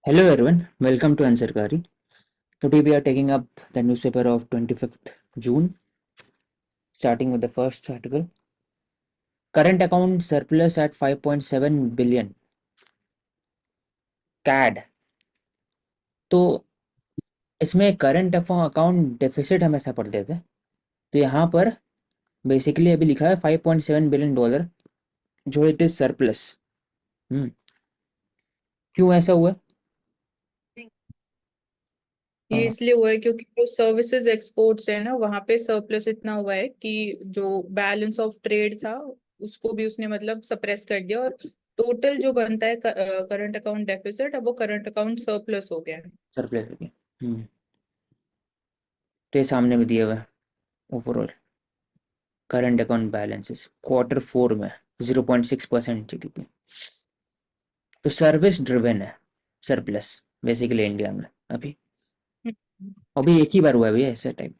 Hello everyone, welcome to Answer Kari. Today we are taking up the newspaper of 25th June, starting with the first article. Current account surplus at 5.7 billion CAD. तो इसमें current account deficit हम ऐसा पढ़ते थे, तो यहाँ पर basically अभी लिखा है 5.7 बिलियन डॉलर जो इट इज सरप्लस। क्यों ऐसा हुआ? ये इसलिए हुआ है क्योंकि जो सर्विसेज एक्सपोर्ट्स है ना, वहां पे सरप्लस इतना हुआ है कि जो बैलेंस ऑफ ट्रेड था उसको भी उसने मतलब सप्रेस कर दिया, और टोटल जो बनता है करंट अकाउंट डेफिसिट, अब वो करंट अकाउंट सरप्लस हो गया है। सरप्लस हो गया। तो ये सामने भी दिया हुआ है overall current account balances Q4 में 0.6% GDP। तो सर्विस ड्रिवन है सरप्लस बेसिकली इंडिया में अभी। अभी एक ही बार हुआ है भैया ऐसा टाइप,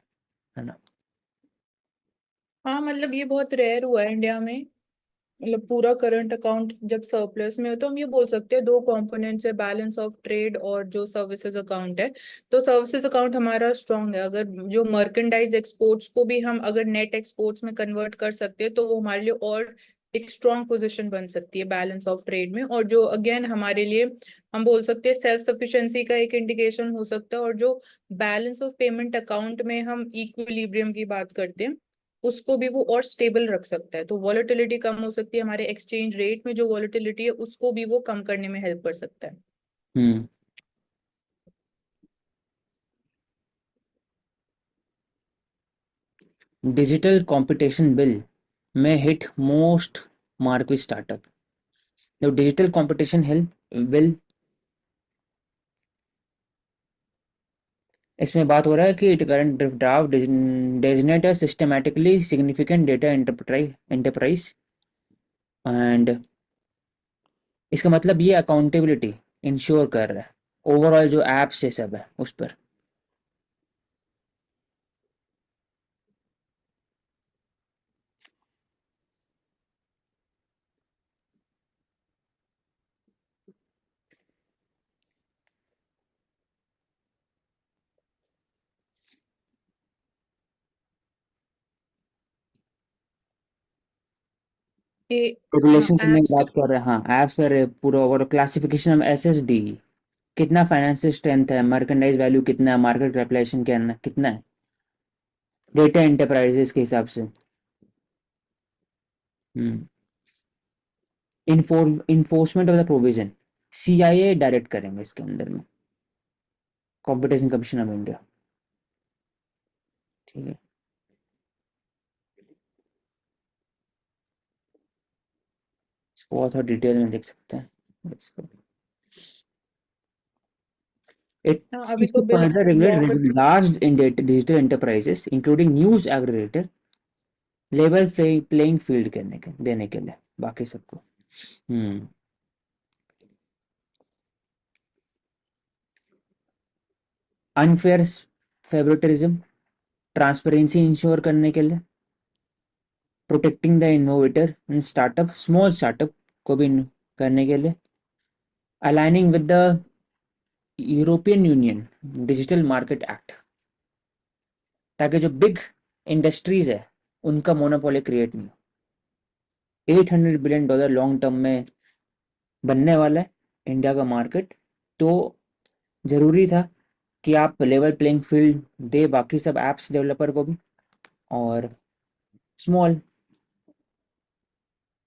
है ना? हाँ, मतलब ये बहुत रेयर हुआ है इंडिया में। मतलब पूरा करंट अकाउंट जब सरप्लस में हो तो हम ये बोल सकते हैं दो कंपोनेंट्स है, बैलेंस ऑफ ट्रेड और जो सर्विसेज अकाउंट है। तो सर्विसेज अकाउंट हमारा स्ट्रांग है। अगर जो मर्केंडाइज एक्सपोर्ट्स को भी हम अगर नेट एक्सपोर्ट्स में कन्वर्ट कर सकते हैं तो वो हमारे लिए और एक स्ट्रांग पोजीशन बन सकती है बैलेंस ऑफ ट्रेड में, और जो अगेन हमारे लिए हम बोल सकते हैं सेल्फ सफिशिएंसी का एक इंडिकेशन हो सकता है। और जो बैलेंस ऑफ पेमेंट अकाउंट में हम इक्विलिब्रियम की बात करते हैं उसको भी वो और स्टेबल रख सकता है, तो वॉलेटिलिटी कम हो सकती है। हमारे एक्सचेंज रेट में जो वॉलेटिलिटी है उसको भी वो कम करने में हेल्प कर सकता है। हम्म डिजिटल कंपटीशन बिल में hit most market startup. The digital competition hill bill, इसमें बात हो रहा है कि it current draft designate systematically significant data enterprise and इसका मतलब ये अकाउंटेबिलिटी इंश्योर कर रहा है ओवरऑल जो एप्स ये सब है उस पर। ये हाँ, रेगुलेशन में एप्स का। बात कर रहे हैं, हाँ एप्स पर पूरा ओवर क्लासिफिकेशन ऑफ एसएसडी, कितना फाइनेंशियल स्ट्रेंथ है, मर्केंडाइज वैल्यू कितना है, मार्केट कैपिटलाइजेशन कितना है डेटा एंटरप्राइजेस के हिसाब से। Enforcement of the provision CIA direct करेंगे इसके अंदर में, कंपटीशन कमीशन ऑफ इंडिया। ठीक है, इसको और थोड़ा डिटेल में देख सकते हैं इसको। It हाँ, अभी seeks तो to bill further regulate large digital enterprises, including news aggregator, level playing field करने के देने के लिए बाकी सबको। अनफेयर फेवरेटिज्म, ट्रांसपेरेंसी इंश्योर करने के लिए, protecting the innovator in startup, small startup को भी करने के लिए, aligning with the European union digital market act, ताकि जो बिग इंडस्ट्रीज है उनका मोनोपोली क्रिएट नहीं हो। $800 बिलियन लॉन्ग टर्म में बनने वाला है इंडिया का मार्केट, तो ज़रूरी था कि आप लेवल प्लेइंग फील्ड दे बाकी सब एप्स डेवलपर को भी, और स्मॉल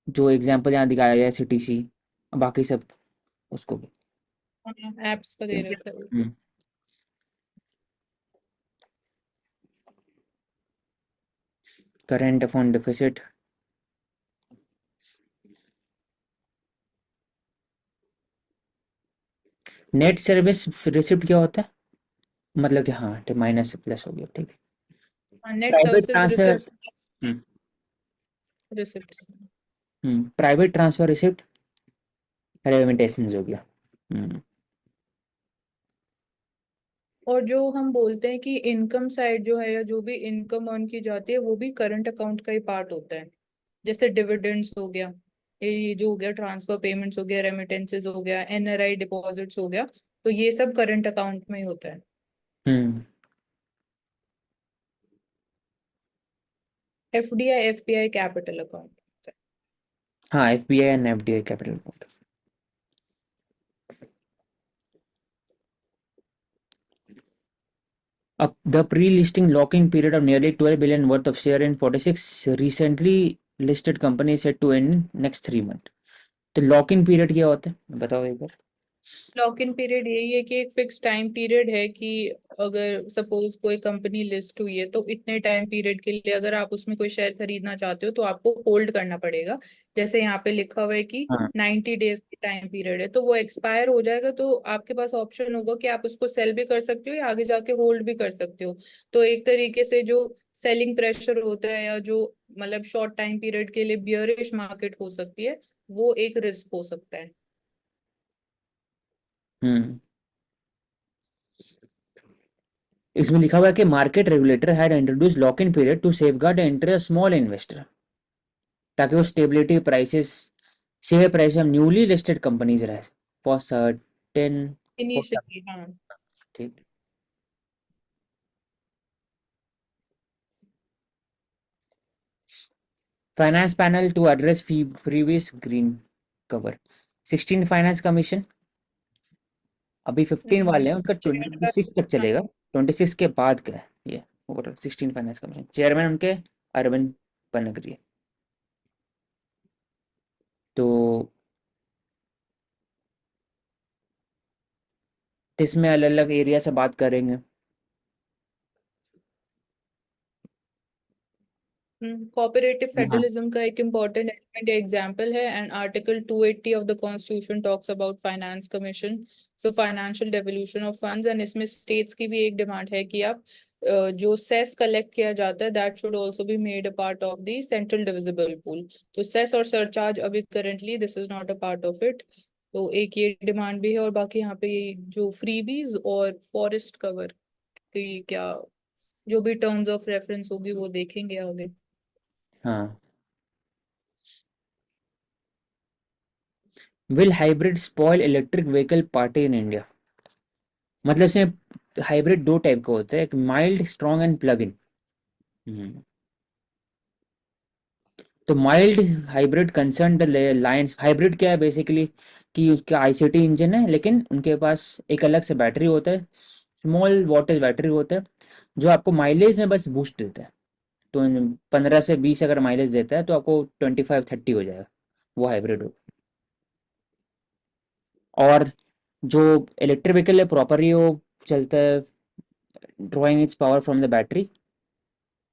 जो एग्जांपल यहाँ दिखाया गया है सीटीसी, बाकी सब उसको भी। एप्स का दे रखा है। Current account deficit, net service receipt क्या होता है, मतलब कि हाँ माइनस से प्लस हो गया, ठीक है। Net private services transfer, receipt. Receipt private transfer receipt remittances हो गया। और जो हम बोलते हैं कि इनकम साइड जो है या जो भी इनकम अर्न की जाती है वो भी करंट अकाउंट का ही पार्ट होता है। जैसे डिविडेंड्स हो गया, ये जो हो गया ट्रांसफर पेमेंट्स हो गया, रेमिटेंसेस हो गया, एनआरआई डिपॉजिट्स हो गया। तो ये सब करंट अकाउंट में ही होता है। Hmm. FDI FPI capital account. हाँ, FBI and FDI capital account. The pre-listing locking period of nearly 12 billion worth of share in 46 recently listed companies set to end in next 3 months. तो lock in period क्या होता है बताओ एक बार। Lock in period यही है कि एक फिक्स टाइम पीरियड है कि अगर सपोज कोई कंपनी लिस्ट हुई है तो इतने टाइम पीरियड के लिए अगर आप उसमें कोई शेयर खरीदना चाहते हो तो आपको होल्ड करना पड़ेगा। जैसे यहाँ पे लिखा हुआ है कि हाँ। 90 डेज की टाइम पीरियड है, तो वो एक्सपायर हो जाएगा तो आपके पास ऑप्शन होगा कि आप उसको सेल भी कर सकते हो या आगे जाके होल्ड भी कर सकते हो। तो एक तरीके से जो सेलिंग प्रेशर होता है या जो मतलब शॉर्ट टाइम पीरियड के लिए बियरिश मार्केट हो सकती है, वो एक रिस्क हो सकता है। हम्म। इसमें लिखा हुआ है कि market regulator had introduce lock in period to safeguard interest small investor, ताकि वो stability prices share price of newly listed companies रहे फॉर सर्टेन। इनिशियली हाँ। ठीक। Finance panel to address previous green cover. 16 finance commission अभी 15 वाले हैं, उनका chairman 26 तक हाँ। चलेगा। 26 के बाद का है ये ओवरऑल 16 फाइनेंस कमीशन। चेयरमैन उनके अरविंद पनगरी है। तो इसमें अलग अलग एरिया से बात करेंगे। कोऑपरेटिव हाँ। फेडरलिज्म का एक इम्पॉर्टेंट एलिमेंट एग्जांपल है and article 280 of the constitution talks about finance commission, so financial devolution of funds. And इसमें स्टेट्स की भी एक डिमांड है कि आप जो सेस कलेक्ट किया जाता है that should also be made a part of the central divisible pool. तो सेस और सरचार्ज अभी currently this is not a part of it. तो एक ये डिमांड भी है और बाकी यहाँ पे जो फ्रीबीज और फॉरेस्ट कवर की क्या जो भी टर्म्स ऑफ रेफरेंस होगी वो देखेंगे आगे। हाँ। Will hybrid spoil electric vehicle party in India. मतलब इसमें हाइब्रिड दो टाइप का होता है, एक mild strong and plug in. तो mild hybrid concern the lines. Hybrid क्या है बेसिकली कि उसका आईसीटी इंजन है लेकिन उनके पास एक अलग से बैटरी होता है, स्मॉल वॉटेज बैटरी होता है, जो आपको माइलेज में बस बूस्ट देता है। तो 15 से 20 अगर माइलेज देता है तो आपको 25-30 हो जाएगा, वो हाइब्रिड हो। और जो इलेक्ट्रिक व्हीकल है प्रॉपरली वो चलता है drawing it's power from the battery.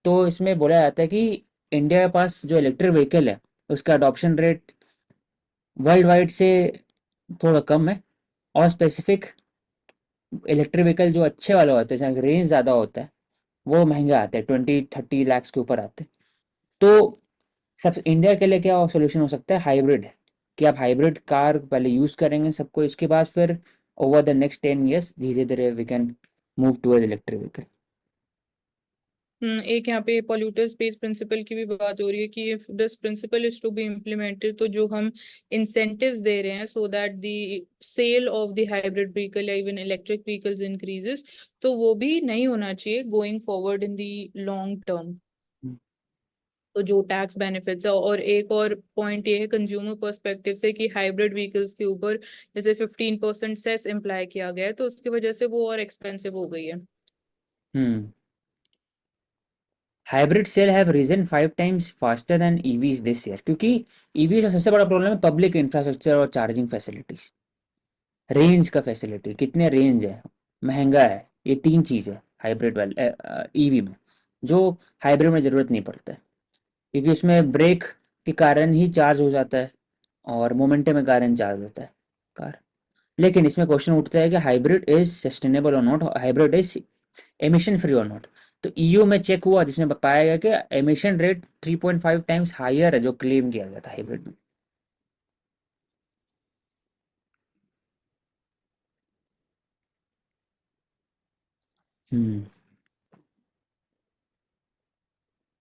तो इसमें बोला जाता है कि इंडिया के पास जो इलेक्ट्रिक व्हीकल है उसका अडॉप्शन रेट वर्ल्ड वाइड से थोड़ा कम है। और स्पेसिफिक इलेक्ट्रिक व्हीकल जो अच्छे वाले होते हैं जहाँ रेंज ज़्यादा होता है वो महंगे आते हैं, 20-30 लाख के ऊपर आते हैं। तो सब इंडिया के लिए क्या सोल्यूशन हो सकता है, हाइब्रिड है। कि आप हाइब्रिड कार पहले यूज़ करेंगे सबको, इसके बाद फिर ओवर द नेक्स्ट 10 ईयर्स धीरे धीरे we can move toward electric vehicle. एक यहाँ पे पॉल्यूटर स्पेस प्रिंसिपल की भी बात हो रही है कि if this principle is to be implemented, तो जो हम इंसेंटिव्स दे रहे हैं so that the sale of the hybrid vehicle या इवन इलेक्ट्रिक व्हीकल्स इंक्रीजेस, तो वो भी नहीं होना चाहिए going forward in the long term. तो जो टैक्स बेनिफिट्स है, और एक और पॉइंट ये है कंज्यूमर पर्सपेक्टिव से कि हाइब्रिड व्हीकल्स के ऊपर जैसे 15% सेस इम्प्लाई किया गया है तो उसकी वजह से वो और एक्सपेंसिव हो गई है। Hmm. Hybrid sale have reason 5 times faster than EVs this year, क्योंकि ईवीज का सबसे बड़ा प्रॉब्लम है पब्लिक इंफ्रास्ट्रक्चर और चार्जिंग फैसिलिटीज। रेंज का फैसिलिटी कितने रेंज है, महंगा है, ये तीन चीज़ है हाइब्रिड वाले ईवी में, जो हाइब्रिड में ज़रूरत नहीं पड़ता है। क्योंकि उसमें ब्रेक के कारण ही चार्ज हो जाता है और मोमेंटम के कारण चार्ज होता है कार। लेकिन इसमें क्वेश्चन उठता है कि हाइब्रिड इज सस्टेनेबल और not, hybrid is emission free और नॉट। तो ईयू में चेक हुआ जिसमें पाया गया कि एमिशन रेट 3.5 टाइम्स हायर है जो क्लेम किया गया था हाइब्रिड में। हम्म।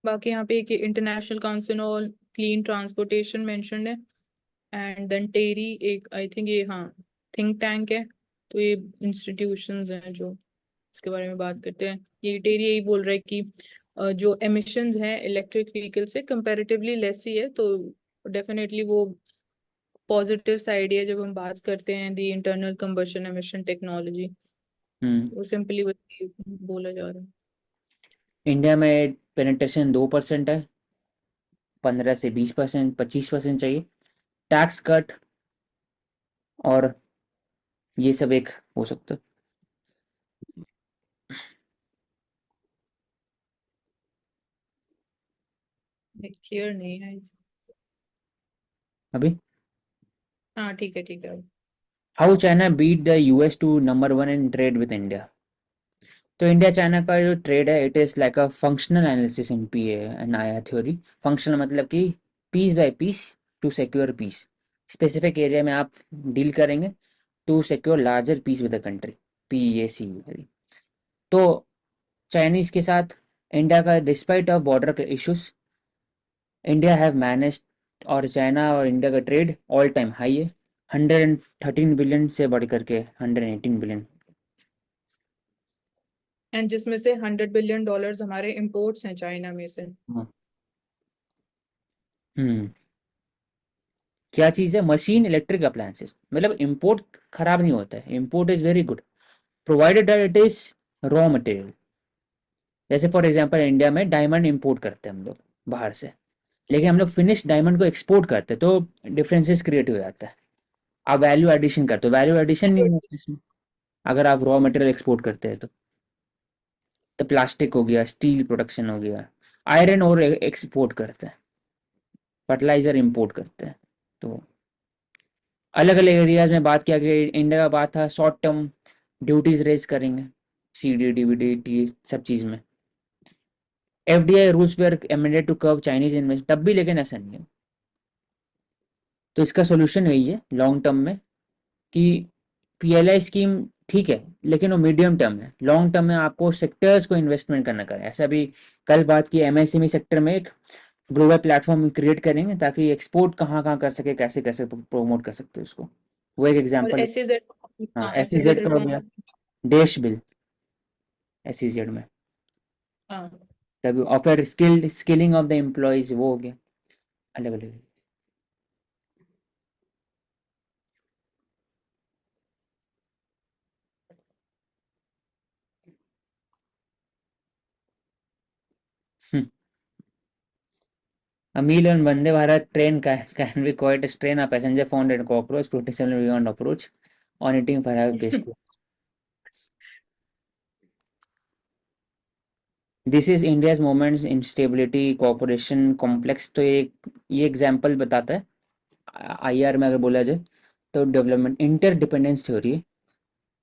बाकी यहाँ पे एक international council on clean transportation mentioned है एंड देन टेरी एक आई थिंक ये हाँ थिंक टैंक है। तो ये इंस्टीट्यूशंस हैं जो इसके बारे में बात करते हैं। ये टेरी यही बोल रहा है कि जो एमिशंस हैं इलेक्ट्रिक व्हीकल से कंपैरेटिवली लेस ही है, तो डेफिनेटली वो पॉजिटिव साइड है जब हम बात करते हैं the internal combustion emission technology. Hmm. वो सिंपली वही बोला जा रहा है। इंडिया में पेनिट्रेशन 2% है, 15 से 20%, 25% चाहिए। टैक्स कट और ये सब एक हो सकता है। क्लियर नहीं है। अभी हाँ ठीक है ठीक है। How China beat the US to number 1 in trade with India. तो इंडिया चाइना का जो ट्रेड है it is like a functional analysis in P N I theory. Functional मतलब कि piece by piece to secure peace. Specific area में आप deal करेंगे to secure larger peace with the country, P A C वाली। तो Chinese के साथ India का despite of border issues India have manage, और चाइना और इंडिया का ट्रेड ऑल टाइम हाई है, 113 बिलियन से बढ़ करके 118 बिलियन। एंड जिसमें से $100 बिलियन हमारे इम्पोर्ट्स हैं चाइना में से। हम्म। क्या चीज़ है? मशीन इलेक्ट्रिक अप्लायंसेस, मतलब इंपोर्ट खराब नहीं होता है, import is very good provided that it is raw material. जैसे फॉर एग्जांपल इंडिया में डायमंड इंपोर्ट करते हैं हम लोग बाहर से, लेकिन हम लोग फिनिश डायमंड को एक्सपोर्ट करते हैं, तो डिफरेंसेस क्रिएट हो जाता है। आप वैल्यू एडिशन करते हो, वैल्यू एडिशन नहीं होता इसमें अगर आप रॉ मटेरियल एक्सपोर्ट करते हैं तो प्लास्टिक हो गया, स्टील प्रोडक्शन हो गया, आयरन और एक्सपोर्ट करते हैं, फर्टिलाइजर इंपोर्ट करते हैं। तो अलग अलग एरियाज में बात किया गया। इंडिया का बात था शॉर्ट टर्म ड्यूटीज रेज करेंगे, C D D V D T सब चीज़ में। F D I rules were amended to curb Chinese invest, तब भी लेकिन ऐसा नहीं है। तो इसका सोल्यूशन यही है लॉन्ग टर्म में कि पी एल आई स्कीम ठीक है, लेकिन वो मीडियम टर्म है। लॉन्ग टर्म में आपको सेक्टर्स को इन्वेस्टमेंट करना करें। ऐसा भी कल बात की M S M E sector में एक ग्लोबल प्लेटफॉर्म क्रिएट करेंगे ताकि एक्सपोर्ट कहाँ कहाँ कर सके, कैसे कैसे प्रोमोट कर सकते हैं उसको। वो एक और एग्जाम्पल। एसईजेड, हाँ, हाँ एस एसईजेड का हो रिफॉर्म। गया, देश बिल एस में, हाँ। तभी और फिर स्किलिंग ऑफ द एम्प्लॉयज वो हो गया अलग अलग। अमील on Vande Bharat train can be quite a strain. A passenger found a cockroach protection beyond approach on eating perhaps biscuit. This is India's moments instability cooperation complex। तो ये example बताता है IR में अगर बोला जाए तो डेवलपमेंट इंटरडिपेंडेंस थ्योरी है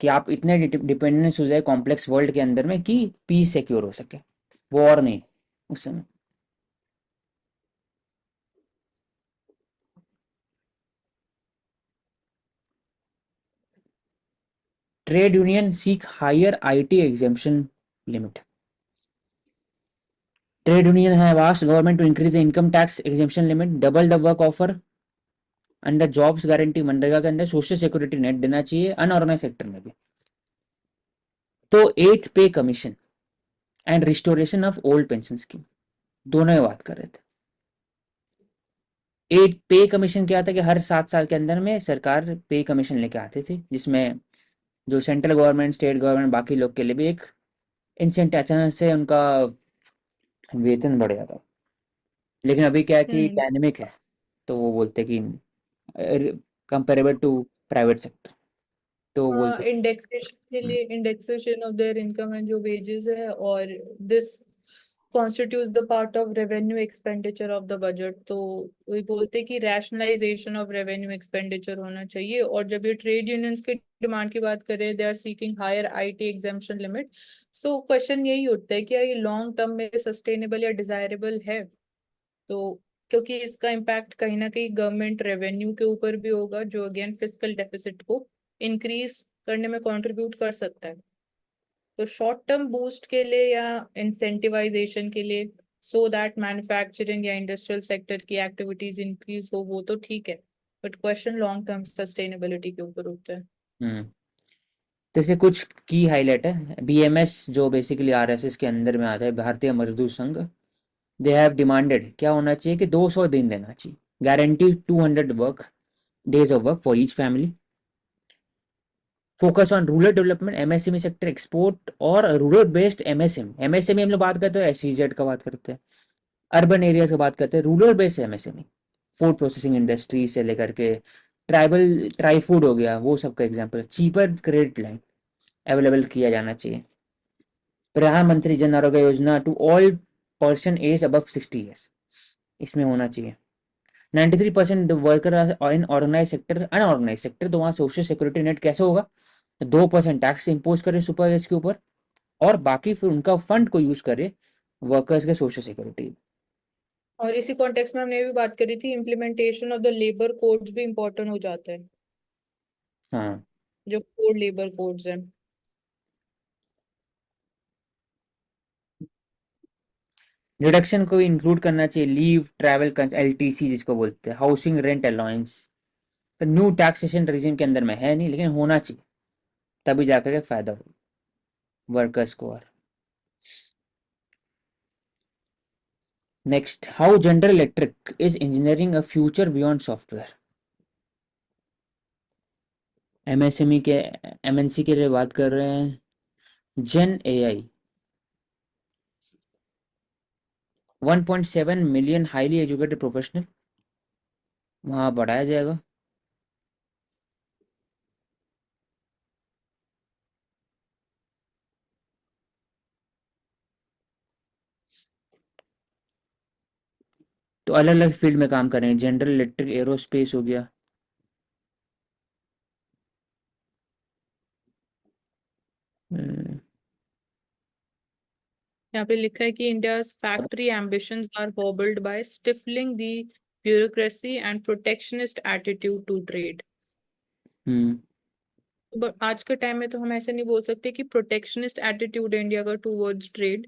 कि आप इतने डिपेंडेंस हो जाए कॉम्प्लेक्स वर्ल्ड के अंदर में कि पीस सिक्योर हो सके, वॉर नहीं उस समय। Trade union seek higher IT exemption limit. Trade union है asked government to increase the income tax exemption limit, double the work offer under jobs guarantee MNREGA के अंदर, सोशल सिक्योरिटी नेट देना चाहिए अनऑर्गेनाइज सेक्टर में भी। तो eighth pay commission and restoration of old pension scheme, दोनों ही बात कर रहे थे। एट पे कमीशन क्या था कि हर 7 साल के अंदर में सरकार पे कमीशन लेके आती थी, जिसमें जो सेंट्रल गवर्नमेंट, स्टेट गवर्नमेंट, बाकी लोग के लिए भी एक इंसेंटिव, अचानक से उनका वेतन बढ़ जाता। लेकिन अभी क्या है कि हम्म। डायनेमिक है, तो वो बोलते कि कंपेरेबल टू प्राइवेट सेक्टर, तो हाँ, बोलते। इंडेक्सेशन के लिए indexation of their income and जो वेजेस है, और this constitutes the part of revenue expenditure of the budget. तो वही बोलते कि रैशनलाइजेशन ऑफ रेवेन्यू एक्सपेंडिचर होना चाहिए। और जब ये ट्रेड यूनियंस की डिमांड की बात करें, they are seeking higher IT exemption limit. So question यही उठता है कि क्या ये लॉन्ग टर्म में सस्टेनेबल या डिजायरेबल है। तो क्योंकि इसका इम्पैक्ट कहीं ना कहीं गवर्नमेंट रेवेन्यू के ऊपर भी होगा, जो अगेन फिस्कल डेफिसिट को इंक्रीज करने में कंट्रीब्यूट कर सकता है। तो शॉर्ट टर्म बूस्ट के लिए या इंसेंटिवाइजेशन के लिए, सो दैट मैन्युफैक्चरिंग या इंडस्ट्रियल सेक्टर की एक्टिविटीज इंक्रीज हो, वो तो ठीक है। But question long term sustainability के ऊपर उठता है। हम्म। तो इसे कुछ की हाईलाइट है। बीएमएस जो बेसिकली आरएसएस के अंदर में आता है, भारतीय मजदूर संघ, दे हैव डिमांडेड क्या होना चाहिए कि 200 दिन देना चाहिए, guarantee 200 work days of work for each family, focus on rural development, MSME sector, export और रूरल बेस्ड एमएसएमई। एमएसएमई हम लोग बात करते हैं एसईजेड का बात करते हैं, अर्बन एरिया की बात करते हैं, rural based MSME, food processing industry से लेकर के ट्राइबल ट्राई फूड हो गया, वो सबका example. Cheaper credit line available किया जाना चाहिए। Pradhan Mantri Jan Arogya Yojana to all person age above 60 years, इसमें होना चाहिए। 93% worker in organise sector, unorganise sector, तो वहाँ सोशल सिक्योरिटी नेट कैसे होगा? 2% टैक्स इम्पोज करे सुपर एज के ऊपर, और बाकी फिर उनका फंड को यूज करे वर्कर्स के सोशल सिक्योरिटी। और इसी कॉन्टेक्स्ट में हमने भी बात करी थी, implementation of the labour codes भी इम्पोर्टेंट हो जाता है, हाँ, जो कोड लेबर कोड्स हैं। रिडक्शन को भी इंक्लूड करना चाहिए, लीव ट्रैवल एलटीसी जिसको बोलते हैं, हाउसिंग रेंट अलाउंस। तो न्यू टैक्सेशन रिजिम के अंदर में है नहीं, लेकिन होना चाहिए, तभी जाकर के फायदा हो वर्कर्स को। और next, how General Electric is engineering a future beyond software. MSME के, एमएनसी के लिए बात कर रहे हैं। Gen AI 1.7 million highly educated professional वहाँ बढ़ाया जाएगा। तो अलग अलग फील्ड में काम करेंगे, जनरल इलेक्ट्रिक, एरोस्पेस हो गया। हम्म, यहाँ पे लिखा है कि India's factory ambitions are hobbled by stifling the bureaucracy and protectionist attitude to trade. Hmm, but आज के टाइम में तो हम ऐसे नहीं बोल सकते कि प्रोटेक्शनिस्ट एटीट्यूड है इंडिया का टूवर्ड्स ट्रेड।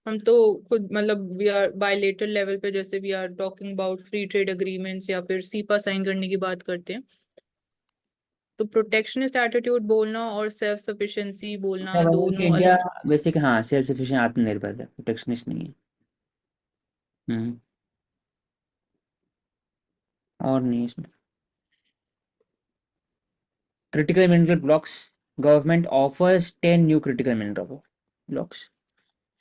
हम तो खुद मतलब वी आर बायलेटरल लेवल पे, जैसे we are talking about free trade agreements या फिर सीपा साइन करने की बात करते हैं। तो प्रोटेक्शनिस्ट एटीट्यूड बोलना और सेल्फ सफिशिएंसी बोलना दोनों इंडिया अलग। बेसिक, हाँ, सेल्फ सफिशिएंट, आत्मनिर्भर है, प्रोटेक्शनिस्ट नहीं है। हम्म, और नहीं इसमें। Critical mineral blocks, government offers 10 new critical mineral blocks,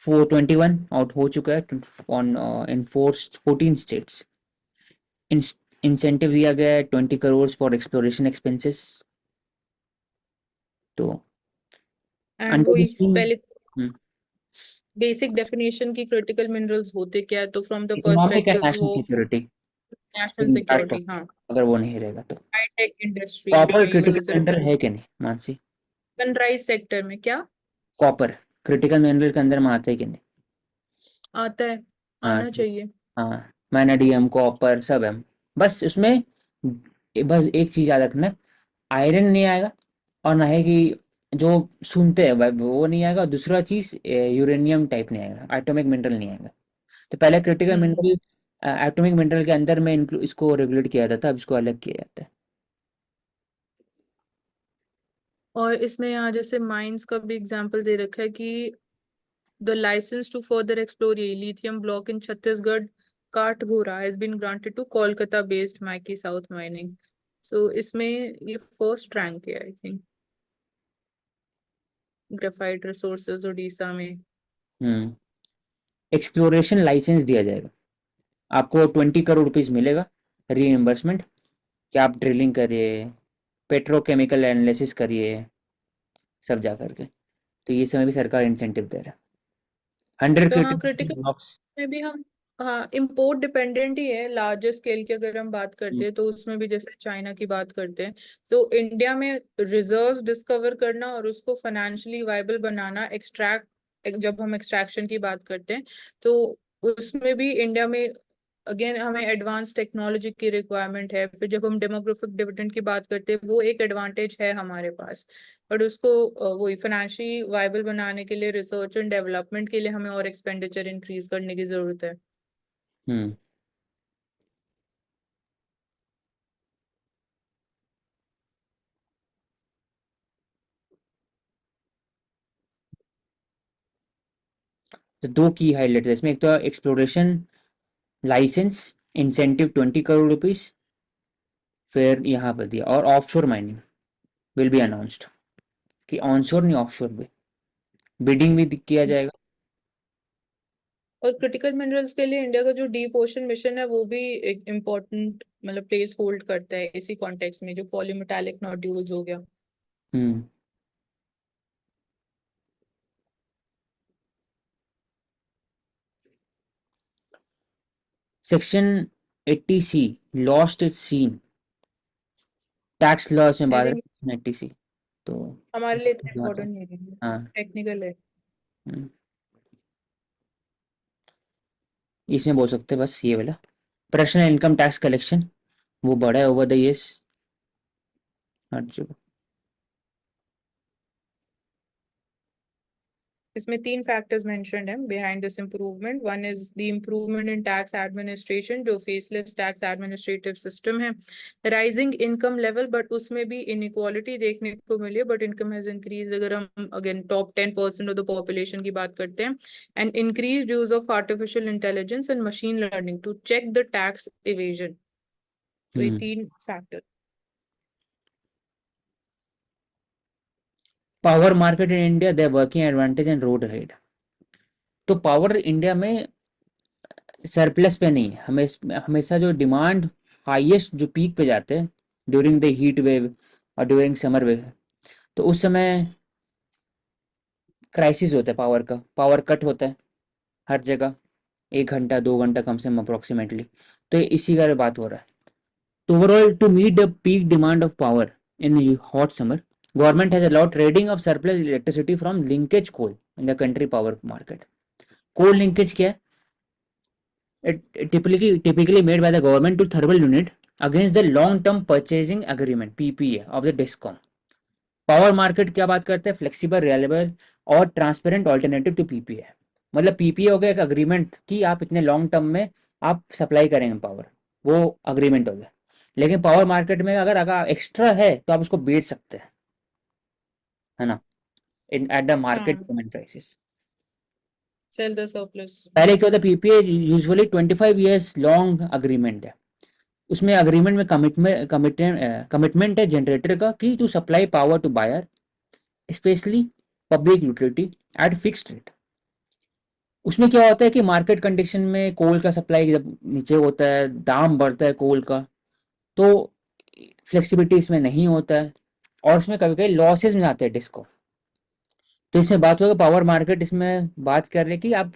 421 out हो चुका है ऑन इन 14 स्टेट्स। इंसेंटिव दिया गया है 20 करोड़ फॉर एक्सप्लोरेशन एक्सपेंसेस। तो एंड अंडर वो दिस स्कीम, पहले बेसिक डेफिनेशन की क्रिटिकल मिनरल्स होते क्या है, तो from the economic and perspective national of security national impact security, होगा हाँ, अगर वो नहीं रहेगा तो। हाईटेक इंडस्ट्रीज कॉपर में क्रिटिकल यूज मिनरल है कि नहीं मानसी? सनराइज सेक्टर में क्या कॉपर क्रिटिकल मिनरल के अंदर में आता है कि नहीं? आता है, हाँ, आना चाहिए। हाँ, मैनेडियम, कॉपर सब है। बस उसमें बस एक चीज याद रखना, आयरन नहीं आएगा, और ना है कि जो सुनते हैं वो नहीं आएगा। दूसरा चीज यूरेनियम टाइप नहीं आएगा, एटॉमिक मिनरल नहीं आएगा। तो पहले क्रिटिकल हम्म। मिनरल एटॉमिक मिनरल के अंदर में इसको रेगुलेट किया जाता था, अब इसको अलग किया जाता है। और इसमें यहाँ जैसे माइंस का भी एग्जांपल दे रखा है कि the license to further explore ये lithium block in Chhattisgarh Katghora has been granted to Kolkata based Maiki South Mining. So इसमें ये फर्स्ट रैंक है I think, graphite resources Orissa में। हम्म, एक्सप्लोरेशन लाइसेंस दिया जाएगा, आपको 20 करोड़ रुपीज मिलेगा रीइंबर्समेंट, कि आप ड्रिलिंग करिए, पेट्रोकेमिकल एनालिसिस करिए, सब जा करके। तो ये समय भी सरकार इंसेंटिव दे रहा है। 100 तो हाँ, क्रिटिकल क्रिटिकल ब्लॉक्स। में भी हम, हाँ, इम्पोर्ट डिपेंडेंट ही है लार्जर स्केल की अगर हम बात करते हैं, तो उसमें भी जैसे चाइना की बात करते हैं, तो इंडिया में रिजर्व्स डिस्कवर करना और उसको फाइनेंशियली वायबल बनाना, एक्सट्रैक्ट, जब हम एक्सट्रैक्शन की बात करते हैं, तो उसमें भी इंडिया में अगेन हमें एडवांस टेक्नोलॉजी की रिक्वायरमेंट है। फिर जब हम डेमोग्राफिक डिविडेंड की बात करते हैं, वो एक एडवांटेज है हमारे पास, बट उसको वही फाइनेंशियली वायबल बनाने के लिए रिसर्च एंड डेवलपमेंट के लिए हमें और एक्सपेंडिचर इंक्रीज करने की जरूरत है। हम्म, तो दो की हाईलाइट है इसमें, एक तो exploration licence incentive 20 crore rupees, फिर यहाँ पर दिया, और offshore mining will be announced, कि ऑनशोर नहीं ऑफशोर भी बिडिंग भी किया जाएगा। और क्रिटिकल मिनरल्स के लिए इंडिया का जो डीप ओशन मिशन है वो भी एक इम्पोर्टेंट मतलब प्लेस होल्ड करता है इसी कॉन्टेक्स्ट में, जो पॉलीमेटालिक नोड्यूल्स हो गया। Hmm. Section 80C lost its sheen, tax loss में आई बात है थिंक सेक्शन 80C। तो हमारे लिए इतना बात है। इम्पोर्टेंट नहीं है, हाँ। टेक्निकल है। हम्म, इसमें बोल सकते हैं बस ये वाला, पर्सनल इनकम टैक्स कलेक्शन वो बढ़ा है ओवर द ईयर्स हर जगह। इसमें तीन फैक्टर्स मेंशन्ड हैं behind this improvement. One is the improvement in tax administration, जो फेसलेस टैक्स एडमिनिस्ट्रेटिव सिस्टम है। राइजिंग इनकम लेवल, बट उसमें भी इनइक्वालिटी देखने को मिली है, बट इनकम हैज इंक्रीज अगर हम again top 10% of the population की बात करते हैं। And increase use of artificial intelligence and machine learning to check the tax evasion. तो ये हम्म। तीन factor. Power market in India they working advantage and road head. तो power India में surplus पे नहीं है, हमेशा जो डिमांड हाईएस्ट जो पीक पे जाते हैं ड्यूरिंग द हीट वेव और ड्यूरिंग समर वेव, तो उस समय क्राइसिस होता है पावर का, पावर कट होता है हर जगह, 1 घंटा 2 घंटा कम से कम अप्रोक्सीमेटली। तो इसी का बात हो रहा है। तो overall to meet the peak demand of power in hot summer, government has allowed trading of surplus electricity from linkage coal in the country power market. Coal linkage क्या है? Typically made by the government to thermal unit against the long term purchasing agreement PPA of the DISCOM। Power market क्या बात करते हैं? Flexible, reliable और transparent alternative to PPA. मतलब PPA हो गया एक अग्रीमेंट कि आप इतने लॉन्ग टर्म में आप सप्लाई करेंगे पावर, वो अग्रीमेंट हो गया। लेकिन पावर मार्केट में अगर अगर एक्स्ट्रा है तो आप उसको बेच सकते हैं, है ना, इन एट द मार्केट हाँ, प्राइसेस। Sell the surplus. पहले क्या होता है, PPA usually 25 years long agreement है। उसमें अग्रीमेंट में कमिटमेंट है जनरेटर का कि to supply power to buyer specially public utility at fixed rate. उसमें क्या होता है कि मार्केट कंडीशन में कोल का सप्लाई जब नीचे होता है, दाम बढ़ता है कोल का, तो फ्लेक्सिबिलिटी इसमें नहीं होता है, और इसमें कभी कभी लॉसेज में आते हैं डिस्को। तो इसमें बात होगा पावर मार्केट, इसमें बात कर रहे हैं कि आप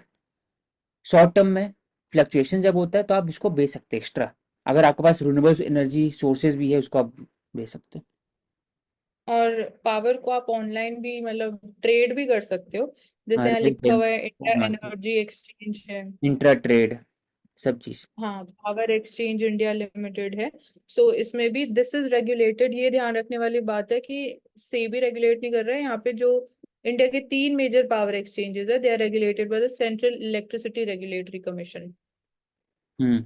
शॉर्ट टर्म में फ्लक्चुएशन जब होता है तो आप इसको बेच सकते हैं एक्स्ट्रा, अगर आपके पास रिन्यूएबल एनर्जी सोर्सेज भी है उसको आप बेच सकते हैं। और पावर को आप ऑनलाइन भी मतलब ट्रेड भी कर सकते हो, जैसे हाँ, यहाँ लिखा हुआ है इंडिया एनर्जी एक्सचेंज है। इंट्रा ट्रेड सब चीज। हाँ, पावर एक्सचेंज इंडिया लिमिटेड है। सो इसमें भी दिस इज रेगुलेटेड। ये ध्यान रखने वाली बात है कि सेबी रेगुलेट नहीं कर रहा है यहाँ पे। जो इंडिया के तीन मेजर पावर एक्सचेंजेस है, they are regulated by the Central Electricity Regulatory Commission. Hmm.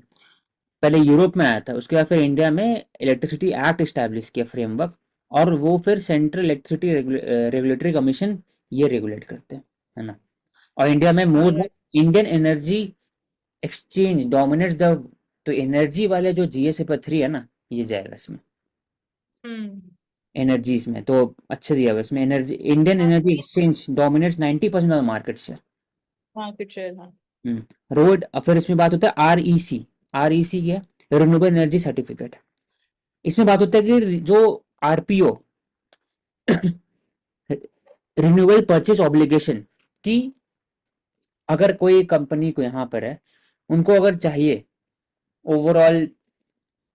पहले यूरोप में आया था, उसके बाद फिर इंडिया में इलेक्ट्रिसिटी एक्ट इस्टेब्लिश किया फ्रेमवर्क, और वो फिर सेंट्रल इलेक्ट्रिसिटी रेगुलेटरी कमीशन ये रेगुलेट करते हैं, है ना। और इंडिया में मोर और Indian energy exchange dominates the, तो एनर्जी वाले जो GS-3 है ना, ये जाएगा इसमें, हम्म। एनर्जीज में तो अच्छा दिया हुआ है इसमें, एनर्जी इंडियन हाँ, energy exchange dominates 90% of market share. Market share, हाँ। रोड, फिर इसमें बात होता है REC क्या है? Renewable energy certificate. इसमें बात होता है कि जो RPO रिन्यूएबल परचेज ऑब्लिगेशन, कि अगर कोई कंपनी को यहाँ पर है, उनको अगर चाहिए overall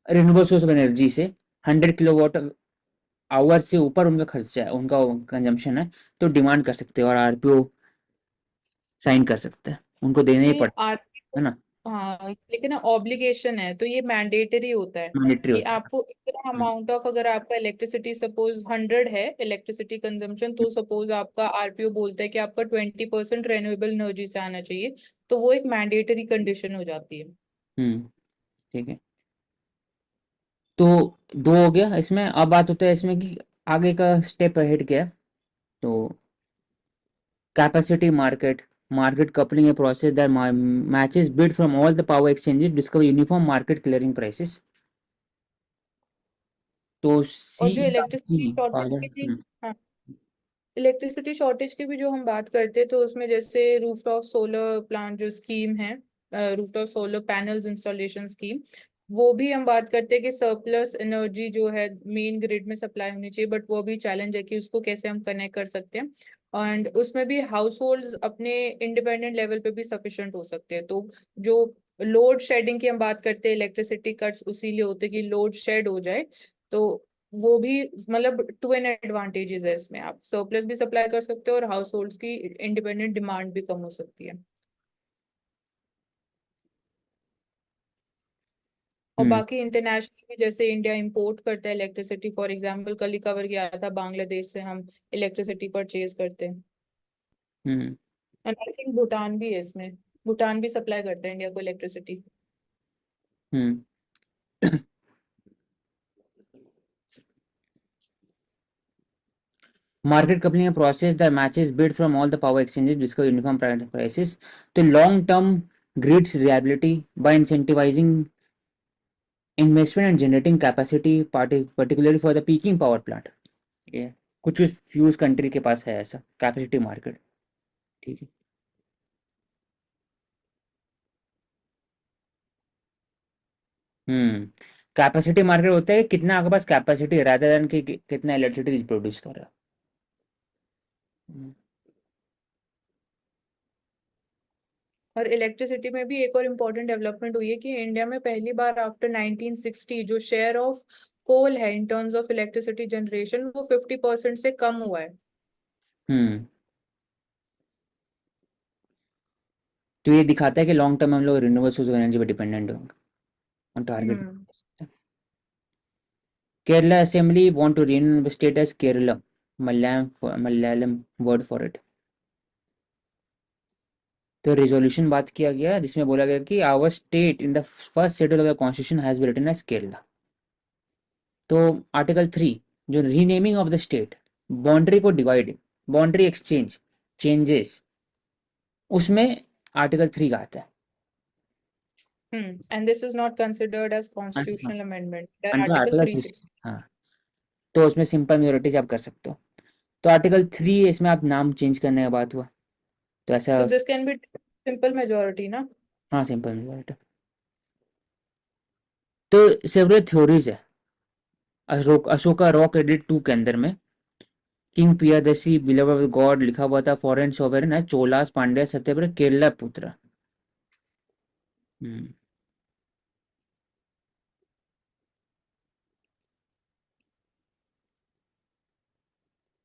renewable source of energy से 100 किलोवाट आवर से ऊपर उनका खर्चा है, उनका कंजम्पशन है, तो डिमांड कर सकते हैं और RPO साइन कर सकते हैं, उनको देना ही ये पड़ता है ना, हाँ, लेकिन ऑब्लिगेशन है तो ये मैंडेटरी होता है मॉनिटरी कि होता है। आपको इतना अमाउंट ऑफ, अगर आपका इलेक्ट्रिसिटी सपोज 100 है इलेक्ट्रिसिटी कंजम्पशन, तो सपोज आपका आरपीओ बोलता है कि आपका 20% रेन्यूएबल एनर्जी से आना चाहिए, तो वो एक मैंडेटरी कंडीशन हो जाती है। हम्म। ठीक है। तो दो हो गया इसमें, अब बात होता है इसमें कि आगे का स्टेप अहेड क्या है। तो capacity market, Market coupling a process that matches bid from all the power exchanges, discover uniform market clearing prices. तो और सी जो या इलेक्ट्रिसिटी जी शॉर्टेज की थी, हाँ, इलेक्ट्रिसिटी शॉर्टेज की भी जो हम बात करते हैं तो उसमें जैसे रूफटॉप सोलर प्लांट जो स्कीम है, rooftop solar panels installation scheme, वो भी हम बात करते हैं कि सरप्लस एनर्जी जो है मेन ग्रिड में सप्लाई होनी चाहिए, बट वो भी चैलेंज है कि उसको कैसे हम कनेक्ट कर सकते हैं। एंड उसमें भी हाउस होल्ड अपने इंडिपेंडेंट लेवल पे भी सफिशिएंट हो सकते हैं। तो जो लोड शेडिंग की हम बात करते हैं, इलेक्ट्रिसिटी कट्स उसीलिए होते हैं कि लोड शेड हो जाए। तो वो भी मतलब टू एन एडवांटेजेस है इसमें, आप सरप्लस भी सप्लाई कर सकते हो और हाउस होल्ड्स की इंडिपेंडेंट डिमांड भी कम हो सकती है। और हम्म बाकी इंटरनेशनल भी जैसे इंडिया इंपोर्ट करता है इलेक्ट्रिसिटी, फॉर एग्जांपल कल ही कवर किया था, बांग्लादेश से हम इलेक्ट्रिसिटी परचेज करते हैं। हम्म एंड आई थिंक भूटान भी है इसमें, भूटान भी सप्लाई करता है इंडिया को electricity. Hmm Market coupling a process that matches bid from all the power exchanges, discover uniform prices. तो long term grid reliability by incentivizing investment and generating capacity, particularly for the peaking power plant. ये कुछ fuse country के पास है ऐसा capacity market. ठीक है। Capacity market होता है कितना आपके पास कैपेसिटी रादर देन कि कितना इलेक्ट्रिसिटी प्रोड्यूस कर रहा है। हम्म और इलेक्ट्रिसिटी में भी एक और इम्पोर्टेंट डेवलपमेंट हुई है कि इंडिया में पहली बार आफ्टर 1960 जो शेयर ऑफ कोल है in terms of electricity generation वो 50% से कम हुआ है। हम्म। तो ये दिखाता है कि लॉन्ग टर्म में हम लोग रिन्यूएबल सोर्स ऑफ एनर्जी पे डिपेंडेंट होंगे on target. Hmm. Kerala Assembly want to rename the state as Kerala, Malayalam word for it. तो रिजोल्यूशन बात किया गया जिसमें बोला गया कि our state in the first schedule of the constitution has been written as Kerala. तो आर्टिकल 3 जो renaming of the state, boundary को डिवाइड, बाउंड्री एक्सचेंज, चेंजेस, उसमें आर्टिकल 3 का आता है। And this is not considered as हाँ, constitutional amendment, under article article 3। 360। हाँ, तो उसमें सिंपल मेजोरिटी से आप कर सकते हो। तो आर्टिकल 3 इसमें आप नाम चेंज करने का बात हुआ तो ऐसा। तो this can be simple majority ना। हाँ, सिंपल मेजोरिटी। तो सेवरल थ्योरीज है अशोका रॉक एडिट 2 के अंदर में। किंग पियादसी बिलव ऑफ गॉड लिखा हुआ था, फॉरेन सॉवेरन है चोलास पांड्या सत्यव्रत केरला पुत्र।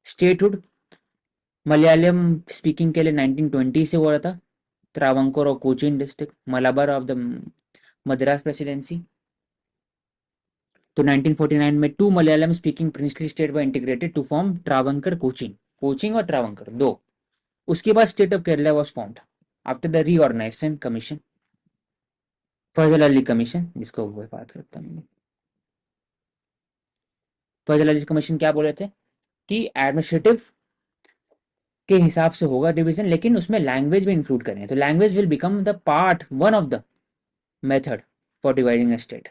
स्टेटहुड मलयालम स्पीकिंग के लिए 1920 से हुआ था, त्रावंकोर और Cochin district Malabar of the Madras presidency. तो 1949 में two Malayalam speaking princely state were integrated to form Travancore Cochin, Cochin और ट्रावंकर दो। उसके बाद state of Kerala was formed after the reorganisation commission, Fazal Ali commission जिसको वो बात करता हूँ। फजल अली कमीशन क्या बोले थे कि एडमिनिस्ट्रेटिव के हिसाब से होगा डिवीजन, लेकिन उसमें लैंग्वेज भी इंक्लूड करें तो language will become the part one of the method for dividing a state.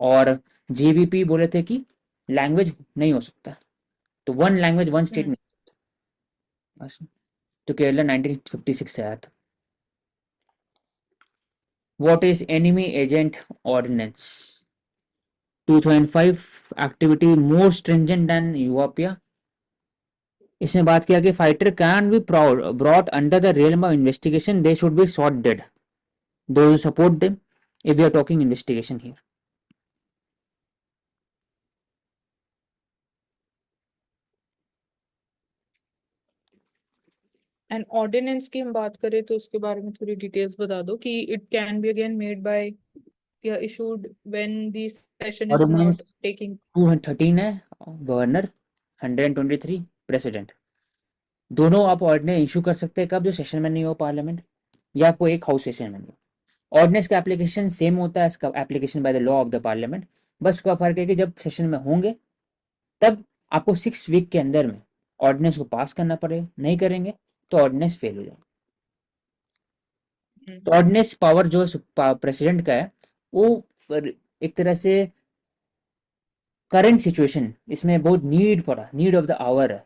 और जीवीपी बोले थे कि लैंग्वेज नहीं हो सकता, तो one language one state hmm. नहीं। बस। तो केरला 1956 से आया था। What is enemy agent ordinance? 2005 activity more stringent than UAPA. इसमें बात किया कि fighter can be brought under the realm of investigation, they should be shot dead those who support them if we are talking investigation here. And ordinance की हम बात करें तो उसके बारे में थोड़ी डिटेल्स बता दो कि it can be again made by या issued when the session is ordinance not taking. 213 है गवर्नर, 123 प्रेसिडेंट। दोनों आप ऑर्डिनेंस इशू कर सकते हैं कब, जो सेशन में नहीं हो पार्लियामेंट या आपको एक हाउस सेशन में नहीं हो। ऑर्डिनेंस का एप्लीकेशन सेम होता है इसका application by the law of the parliament, बस उसका फर्क है कि जब सेशन में होंगे तब आपको 6 वीक के अंदर में ऑर्डिनेंस को पास करना पड़ेगा, नहीं करेंगे तो ऑर्डिनेंस फेल हो जाएगा। तो ऑर्डिनेंस पावर जो प्रेसिडेंट का है वो एक तरह से करंट सिचुएशन इसमें बहुत नीड ऑफ द आवर है,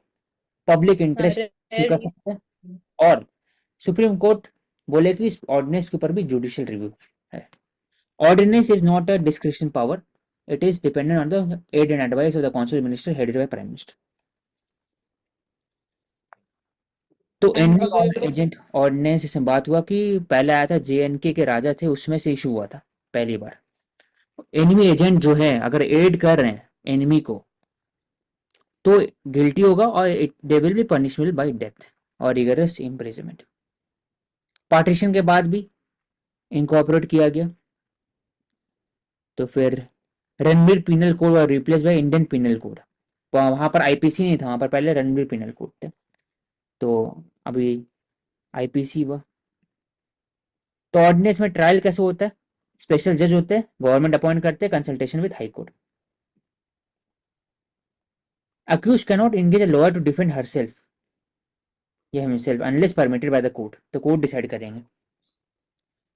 पब्लिक हाँ, इंटरेस्ट इश्यू रेयर कर सकते हैं। और सुप्रीम कोर्ट बोले कि इस ऑर्डिनेंस के ऊपर भी जुडिशियल रिव्यू है। Ordinance is not a description power, it is dependent on the aid and advice of the council minister headed by prime minister. तो एंड एनवी अगर इसको एजेंट ऑर्डिनेंस से बात हुआ कि पहले आया था जेएनके के राजा थे उसमें से इशू हुआ था पहली बार। एनिमी एजेंट जो है अगर एड कर रहे हैं एनिमी को तो गिल्टी होगा और they will be punishable bye death और रिगरस इम्प्रिजनमेंट। पार्टीशन के बाद भी इनकॉर्पोरेट किया गया। तो फिर रणबीर पिनल कोड और replace by Indian penal code. वहां पर आईपीसी नहीं था, वहां पर पहले रणबीर पिनल कोड थे, तो अभी आईपीसी हुआ। तो ऑर्डिनेंस में ट्रायल कैसे होता है? स्पेशल जज होते हैं, गवर्नमेंट अपॉइंट करते हैं, consultation with high court. Accused cannot engage a lawyer to defend herself या himself unless permitted by the court, तो कोर्ट डिसाइड करेंगे।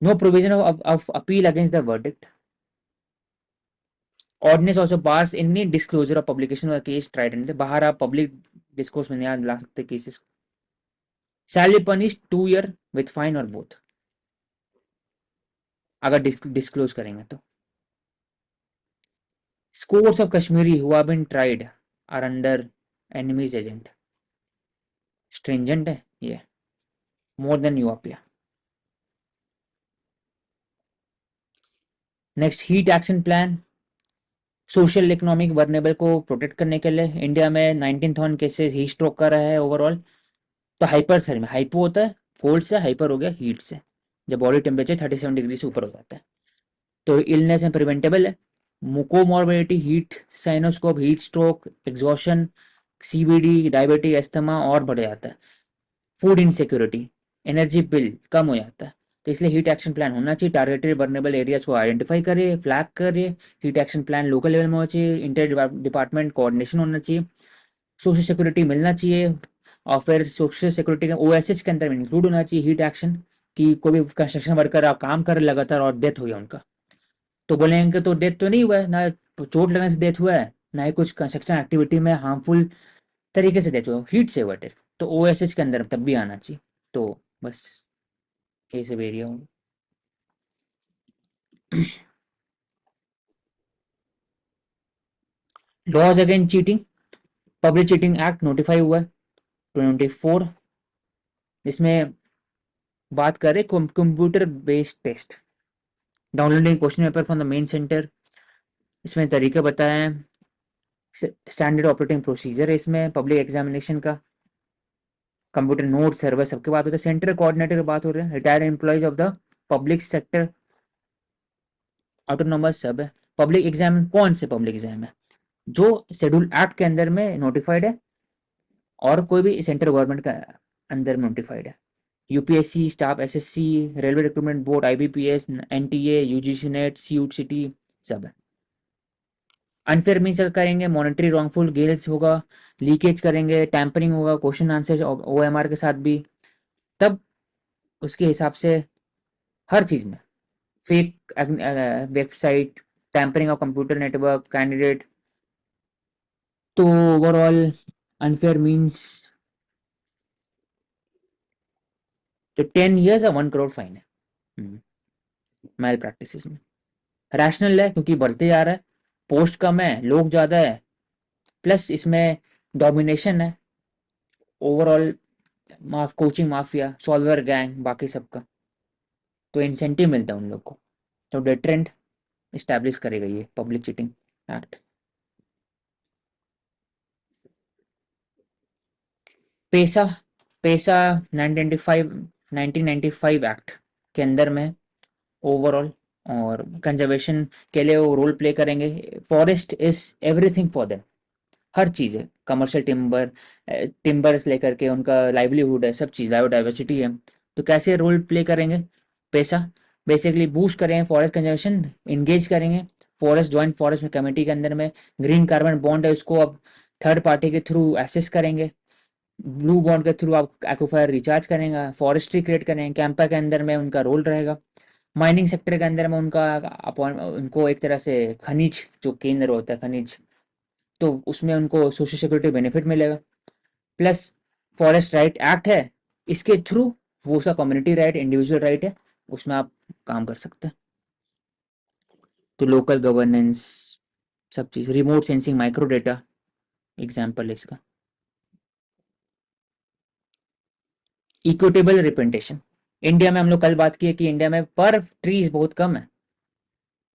No provision of appeal against the verdict. Ordinance also bars any disclosure of publication और case tried in बाहर आप public discourse में नहीं ला सकते cases. Shall be punish 2 year with fine और बोथ अगर डिस्क्लोज करेंगे तो। Scores of Kashmiri who have been tried are under enemy's agent. Stringent है ये, more than UAPA. Next heat action plan. Social economic vulnerable को protect करने के लिए इंडिया में 19,000 केसेस हीट स्ट्रोक का रहा है ओवरऑल। तो हाइपरथर्मी, हाइपो होता है कोल्ड से, हाइपर हो गया हीट से, जब बॉडी टेम्परेचर 37 डिग्री से ऊपर हो जाता है। तो इलनेस है प्रिवेंटेबल है। Comorbidity, heat syncope, heat stroke, exhaustion, CVD, diabetes, asthma और बढ़ जाता है। फूड इनसिक्योरिटी, एनर्जी बिल कम हो जाता है। तो इसलिए हीट एक्शन प्लान होना चाहिए। टारगेटेड वर्नेबल एरियाज को आइडेंटिफाई करे, फ्लैग करे। Heat action plan local level में होना चाहिए, इंटर डिपार्टमेंट कोऑर्डिनेशन होना चाहिए, सोशल सिक्योरिटी मिलना चाहिए। और फिर सोशल सिक्योरिटी के ओएसएच के अंदर इंक्लूड होना चाहिए हीट एक्शन कि कोई भी कंस्ट्रक्शन वर्कर आप काम कर रहे लगातार और डेथ हो गया उनका, तो बोलेंगे तो डेथ तो नहीं हुआ है ना, चोट लगने से डेथ हुआ है ना ही कुछ कंस्ट्रक्शन एक्टिविटी में हार्मफुल तरीके से डेथ हुआ, हीट से हुआ डेथ, तो ओएसएच के अंदर तब भी आना चाहिए। तो बस ये सब एरिया होंगे। Laws against cheating, public cheating act notify हुआ है 24। इसमें बात करें computer based test, downloading question paper from the main centre. इसमें तरीके बताए हैं, स्टैंडर्ड ऑपरेटिंग प्रोसीजर है इसमें पब्लिक एग्जामिनेशन का, कंप्यूटर नोट सर्वर सबके बात होता है। सेंटर कोऑर्डिनेटर की बात हो रही है, retired employees of the public sector autonomous सब है। पब्लिक एग्जाम कौन से पब्लिक एग्जाम है? जो शेड्यूल एक्ट के अंदर में नोटिफाइड है और कोई भी सेंट्रल गवर्नमेंट का अंदर में नोटिफाइड है। UPSC, staff, SSC, railway recruitment board, IBPS, NTA, UGC NET, CUET city सब है। अनफेयर मीन्स करेंगे, मॉनिटरी रॉन्गफुल गेल्स होगा, लीकेज करेंगे, टैंपरिंग होगा क्वेश्चन आंसर ओएमआर के साथ भी, तब उसके हिसाब से हर चीज में fake website, tampering of computer network candidate. तो ओवरऑल अनफेयर मीन्स तो 10 ईयर्स और 1 करोड़ फाइन है मैल प्रैक्टिस में। रैशनल है क्योंकि बढ़ते जा रहा है, पोस्ट कम है, लोग ज्यादा है, प्लस इसमें डोमिनेशन है overall, coaching mafia, solver gang, बाकी सबका, तो इंसेंटिव मिलता है उन लोग को। तो डेटरेंट इस्टेब्लिश करेगा ये public cheating act. PESA, PESA 1995 act के अंदर में ओवरऑल और कंजर्वेशन के लिए वो रोल प्ले करेंगे। Forest is everything for them, हर चीज़ है, कमर्शियल टिम्बर, टिम्बर से लेकर के उनका लाइवलीहुड है, सब चीज़, बायोडाइवर्सिटी है। तो कैसे रोल प्ले करेंगे? पैसा बेसिकली बूस्ट करेंगे फॉरेस्ट कंजर्वेशन, इंगेज करेंगे फॉरेस्ट, जॉइंट फॉरेस्ट में कमेटी के अंदर में ग्रीन कार्बन बॉन्ड है उसको अब थर्ड पार्टी के थ्रू एसेस करेंगे। ब्लू बॉन्ड के थ्रू आप एक्वाफायर रिचार्ज करेंगे, फॉरेस्ट्री क्रिएट करेंगे, कैंपा के अंदर में उनका रोल रहेगा, माइनिंग सेक्टर के अंदर में उनका उनको एक तरह से खनिज जो केंद्र होता है खनिज, तो उसमें उनको सोशल सिक्योरिटी बेनिफिट मिलेगा। प्लस फॉरेस्ट राइट एक्ट है, इसके थ्रू वो उसका कम्युनिटी राइट इंडिविजुअल राइट है, उसमें आप काम कर सकते हैं। तो लोकल गवर्नेंस सब चीज़, remote sensing, micro data example है इसका। इक्विटेबल रिप्रेजेंटेशन, इंडिया में हम लोग कल बात की है कि इंडिया में पर ट्रीज बहुत कम है,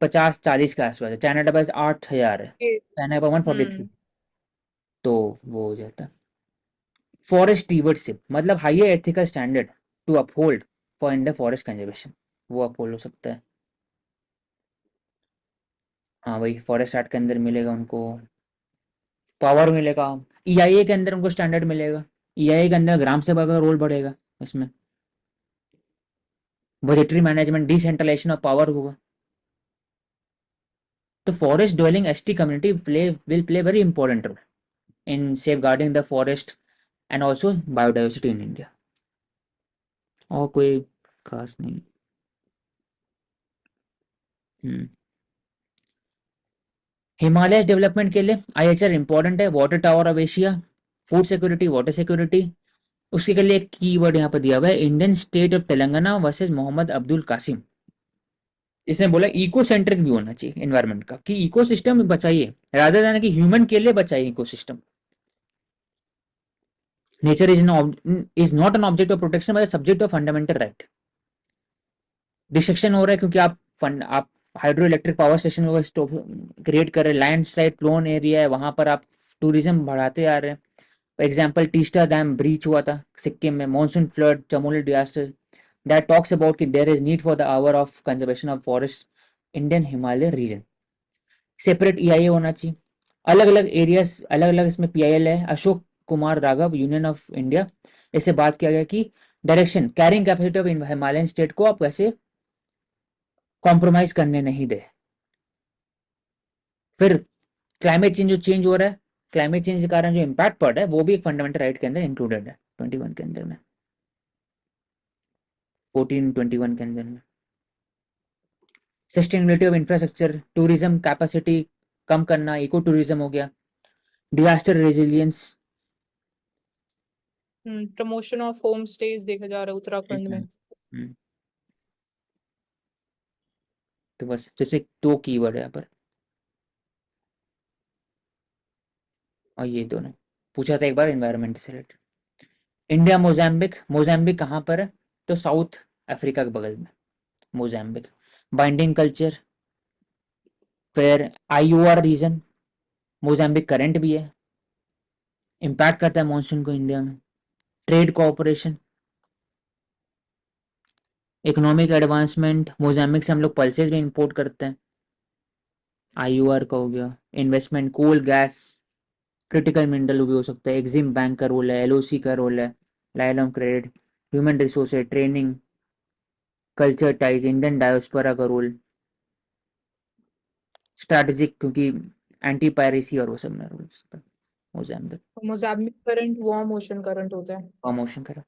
50-40 के आसपास है, चाइना के पास 8,000 है, ये चाइना का 143, हम्म तो वो हो जाता है। फॉरेस्ट स्टीवर्डशिप मतलब higher ethical standard to uphold for India forest conservation, वो अपहोल्ड हो सकता है। हाँ वही फॉरेस्ट एक्ट के अंदर मिलेगा उनको पावर मिलेगा, ईआईए के अंदर उनको स्टैंडर्ड मिलेगा, ईआईए के अंदर ग्राम सभा का रोल बढ़ेगा, इसमें budgetary management, decentralisation of power होगा। तो forest dwelling ST community will play very important role in safeguarding the forest and also biodiversity in India. और कोई खास नहीं। हिमालय डेवलपमेंट के लिए आईएचआर इंपॉर्टेंट है, water tower of Asia, food security, water security. उसके लिए एक कीवर्ड यहाँ पर दिया हुआ है, Indian state of Telangana versus Mohammad Abdul Kasim. इसने बोला इको सेंट्रिक व्यू होना चाहिए एनवायरमेंट का, कि इकोसिस्टम बचाइए रादर देन कि ह्यूमन के लिए बचाइए ecosystem. Nature is not an object of protection but subject of fundamental right. Destruction हो रहा है क्योंकि आप hydro electric power station create कर रहे हैं, लैंड स्लाइड प्लोन एरिया है वहां पर, आप टूरिज्म बढ़ाते आ रहे हैं। For example Teesta dam breach हुआ था सिक्किम में, monsoon flood, Chamoli disaster, that talks about कि there is need for the hour of conservation of forest Indian Himalaya region. Separate EIA होना चाहिए, अलग अलग एरियाज, अलग अलग इसमें पीआईएल है। Ashok Kumar Raghav, union of India, इससे बात किया गया कि direction carrying capacity of Himalayan state को आप कैसे कॉम्प्रोमाइज करने नहीं दे। फिर क्लाइमेट चेंज जो चेंज हो रहा है, क्लाइमेट चेंज के कारण जो इम्पैक्ट पड़ रहा है वो भी एक फंडामेंटल राइट के अंदर इंक्लूडेड है 21 के अंदर में, 1421 के अंदर में। Sustainability of infrastructure, tourism capacity कम करना, इको टूरिज्म हो गया, disaster resilience. Promotion of home stays देखा जा रहा है उत्तराखंड में। तो बस जैसे दो कीवर्ड है यहाँ पर, और ये दोनों पूछा था एक बार एनवायरमेंट से रिलेटेड। इंडिया मोजाम्बिक, मोजाम्बिक कहाँ पर है, तो साउथ अफ्रीका के बगल में मोजाम्बिक। बाइंडिंग कल्चर, फिर आईयूआर रीजन, मोजाम्बिक करंट भी है, इम्पैक्ट करता है मानसून को इंडिया में। Trade cooperation, economic advancement, Mozambique से हम लोग पल्सेस भी इंपोर्ट करते हैं, आईयूआर का हो गया। Investment, coal gas, critical mineral भी हो सकता है, एग्जिम बैंक का रोल है, एलओसी का रोल है, line of credit, human resource, training, culture ties, Indian diaspora का रोल, स्ट्रैटेजिक क्योंकि एंटी पायरेसी और वो सब में रोल सकता है Mozambique. Mozambique current warm ocean current होता है। प्रमोशन करा।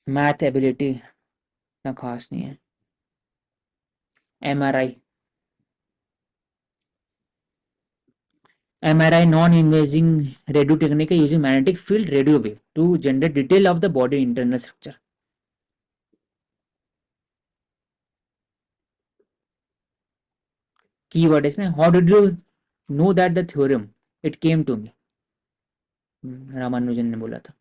मैथ एबिलिटी इतना खास नहीं है। MRI, MRI non invasive radio technique है using magnetic field radio wave to generate detail of the body internal structure. Keyword इसमें, how did you know that the theorem, it came to me, Ramanujan ने बोला था।